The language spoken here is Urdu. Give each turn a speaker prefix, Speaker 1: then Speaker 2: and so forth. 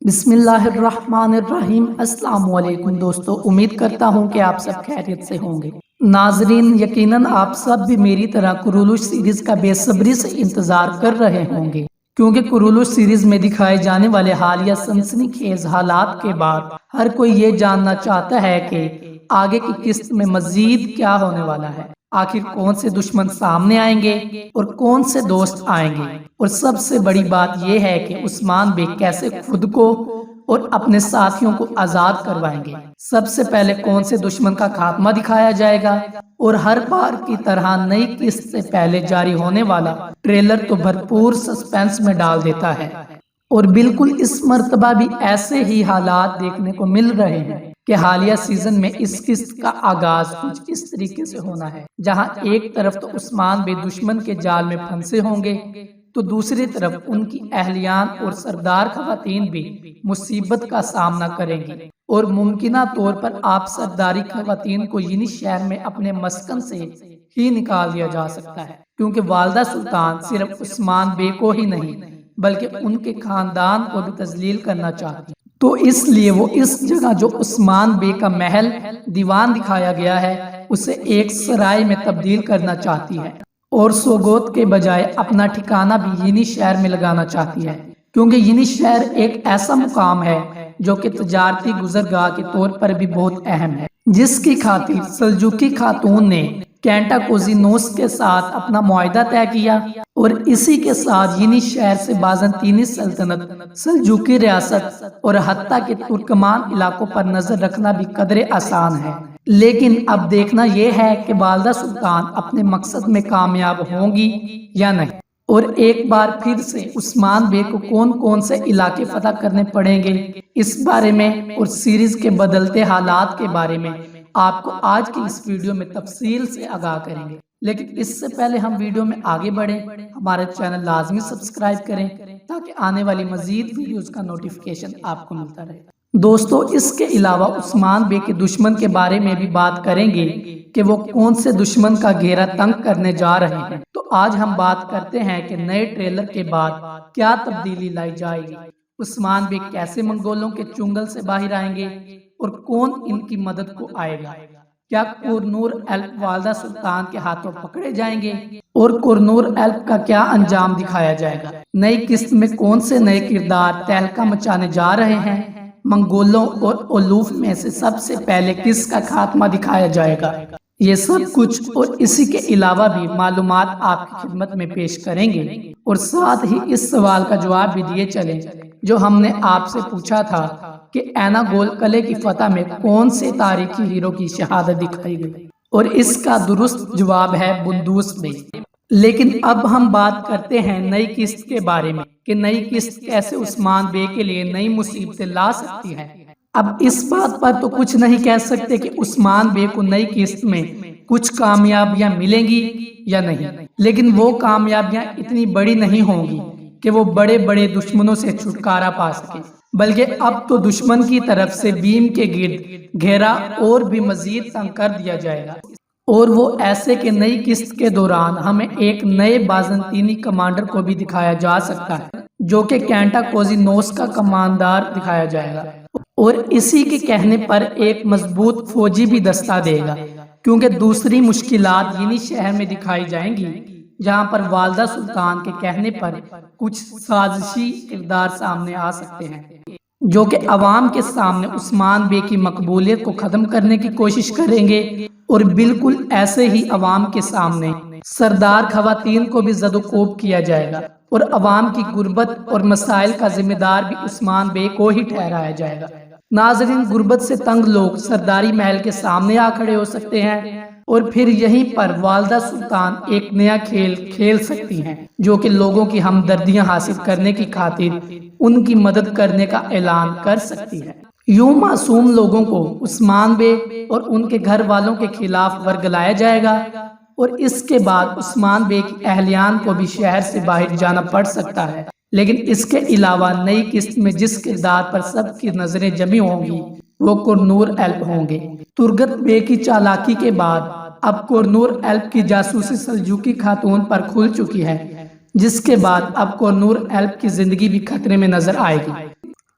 Speaker 1: بسم اللہ الرحمن الرحیم۔ السلام علیکم دوستو، امید کرتا ہوں کہ آپ سب خیریت سے ہوں گے۔ ناظرین، یقیناً آپ سب بھی میری طرح کرولوش سیریز کا بے صبری سے انتظار کر رہے ہوں گے، کیونکہ کرولوش سیریز میں دکھائے جانے والے حالیہ سنسنی خیز حالات کے بعد ہر کوئی یہ جاننا چاہتا ہے کہ آگے کی قسط میں مزید کیا ہونے والا ہے۔ آخر کون سے دشمن سامنے آئیں گے اور کون سے دوست آئیں گے، اور سب سے بڑی بات یہ ہے کہ عثمان بیگ کیسے خود کو اور اپنے ساتھیوں کو آزاد کروائیں گے۔ سب سے پہلے کون سے دشمن کا خاتمہ دکھایا جائے گا، اور ہر بار کی طرح نئی قسط سے پہلے جاری ہونے والا ٹریلر تو بھرپور سسپینس میں ڈال دیتا ہے، اور بالکل اس مرتبہ بھی ایسے ہی حالات دیکھنے کو مل رہے ہیں کہ حالیہ سیزن میں اس قسط کا آغاز کچھ اس طریقے سے ہونا ہے، جہاں ایک طرف تو عثمان بے دشمن کے جال میں پھنسے ہوں گے، تو دوسری طرف ان کی اہلیان اور سردار خواتین بھی مصیبت کا سامنا کریں گی، اور ممکنہ طور پر آپ سرداری خواتین کو یعنی شہر میں اپنے مسکن سے ہی نکال دیا جا سکتا ہے، کیونکہ والدہ سلطان صرف عثمان بے کو ہی نہیں بلکہ ان کے خاندان کو بھی تذلیل کرنا چاہتی، تو اس لیے وہ اس جگہ جو عثمان بے کا محل دیوان دکھایا گیا ہے اسے ایک سرائے میں تبدیل کرنا چاہتی ہے، اور سوگوت کے بجائے اپنا ٹھکانہ بھی یعنی شہر میں لگانا چاہتی ہے، کیونکہ یعنی شہر ایک ایسا مقام ہے جو کہ تجارتی گزرگاہ کے طور پر بھی بہت اہم ہے، جس کی خاطر سلجوقی خاتون نے کینٹا کوزینوس کے ساتھ اپنا معاہدہ طے کیا، اور اسی کے ساتھ یعنی شہر سے بازنطینی سلطنت، سلجوقی ریاست اور حتیٰ کہ ترکمان علاقوں پر نظر رکھنا بھی قدرے آسان ہے۔ لیکن اب دیکھنا یہ ہے کہ والدہ سلطان اپنے مقصد میں کامیاب ہوں گی یا نہیں، اور ایک بار پھر سے عثمان بے کو کون کون سے علاقے فتح کرنے پڑیں گے، اس بارے میں اور سیریز کے بدلتے حالات کے بارے میں آپ کو آج کی اس ویڈیو میں تفصیل سے آگاہ کریں گے۔ لیکن اس سے پہلے ہم ویڈیو میں آگے بڑھیں، ہمارے چینل لازمی سبسکرائب کریں تاکہ آنے والی مزید ویڈیوز کا نوٹیفیکیشن آپ کو ملتا رہے۔ دوستو، اس کے علاوہ عثمان بے کے دشمن کے بارے میں بھی بات کریں گے کہ وہ کون سے دشمن کا گھیرا تنگ کرنے جا رہے ہیں۔ تو آج ہم بات کرتے ہیں کہ نئے ٹریلر کے بعد کیا تبدیلی لائی جائے گی، عثمان بے کیسے منگولوں کے چنگل سے باہر آئیں گے، اور کون ان کی مدد کو آئے گا۔ کیا کورنور ایلپ والدہ سلطان کے ہاتھوں پکڑے جائیں گے، اور کورنور ایلپ کا کیا انجام دکھایا جائے گا۔ نئی قسط میں کون سے نئے کردار تہلکہ مچانے جا رہے ہیں، منگولوں اور اولوف میں سے سب سے پہلے کس کا خاتمہ دکھایا جائے گا۔ یہ سب کچھ اور اسی کے علاوہ بھی معلومات آپ کی خدمت میں پیش کریں گے، اور ساتھ ہی اس سوال کا جواب بھی دیے چلیں جو ہم نے آپ سے پوچھا تھا کہ اینا گول قلعے کی فتح میں کون سے تاریخی ہیرو کی شہادت دکھائی گئی، اور اس کا درست جواب ہے بندوس بے۔ لیکن اب ہم بات کرتے ہیں نئی قسط کے بارے میں کہ نئی قسط کیسے عثمان بے کے لیے نئی مصیبتیں لا سکتی ہے۔ اب اس بات پر تو کچھ نہیں کہہ سکتے کہ عثمان بے کو نئی قسط میں کچھ کامیابیاں ملیں گی یا نہیں، لیکن وہ کامیابیاں اتنی بڑی نہیں ہوں گی کہ وہ بڑے بڑے دشمنوں سے چھٹکارا پا سکے، بلکہ اب تو دشمن کی طرف سے بیم کے گرد گھیرا اور بھی مزید تنگ کر دیا جائے گا، اور وہ ایسے کہ نئی قسط کے دوران ہمیں ایک نئے بازنطینی کمانڈر کو بھی دکھایا جا سکتا ہے، جو کہ کینٹا کوزینوس کا کماندار دکھایا جائے گا، اور اسی کے کہنے پر ایک مضبوط فوجی بھی دستہ دے گا، کیونکہ دوسری مشکلات یعنی شہر میں دکھائی جائیں گی، جہاں پر والدہ سلطان کے کہنے پر کچھ سازشی کردار سامنے آ سکتے ہیں، جو کہ عوام کے سامنے عثمان بے کی مقبولیت کو ختم کرنے کی کوشش کریں گے، اور بالکل ایسے ہی عوام کے سامنے سردار خواتین کو بھی زد و کوب کیا جائے گا، اور عوام کی غربت اور مسائل کا ذمہ دار بھی عثمان بے کو ہی ٹھہرایا جائے گا۔ ناظرین، غربت سے تنگ لوگ سرداری محل کے سامنے آ کھڑے ہو سکتے ہیں، اور پھر یہیں پر والدہ سلطان ایک نیا کھیل کھیل سکتی ہیں، جو کہ لوگوں کی ہمدردیاں حاصل کرنے کی خاطر ان کی مدد کرنے کا اعلان کر سکتی ہے۔ یوں معصوم لوگوں کو عثمان بے اور ان کے گھر والوں کے خلاف ورگلایا جائے گا، اور اس کے بعد عثمان بے کی اہلیان کو بھی شہر سے باہر جانا پڑ سکتا ہے۔ لیکن اس کے علاوہ نئی قسط میں جس کردار پر سب کی نظریں جمی ہوں گی وہ کورنور ایلپ ہوں گے۔ ترگت بے کی چالاکی کے بعد اب کورنور ایلپ کی جاسوسی سلجوقی خاتون پر کھل چکی ہے، جس کے بعد اب کورنور ایلپ کی زندگی بھی خطرے میں نظر آئے گی۔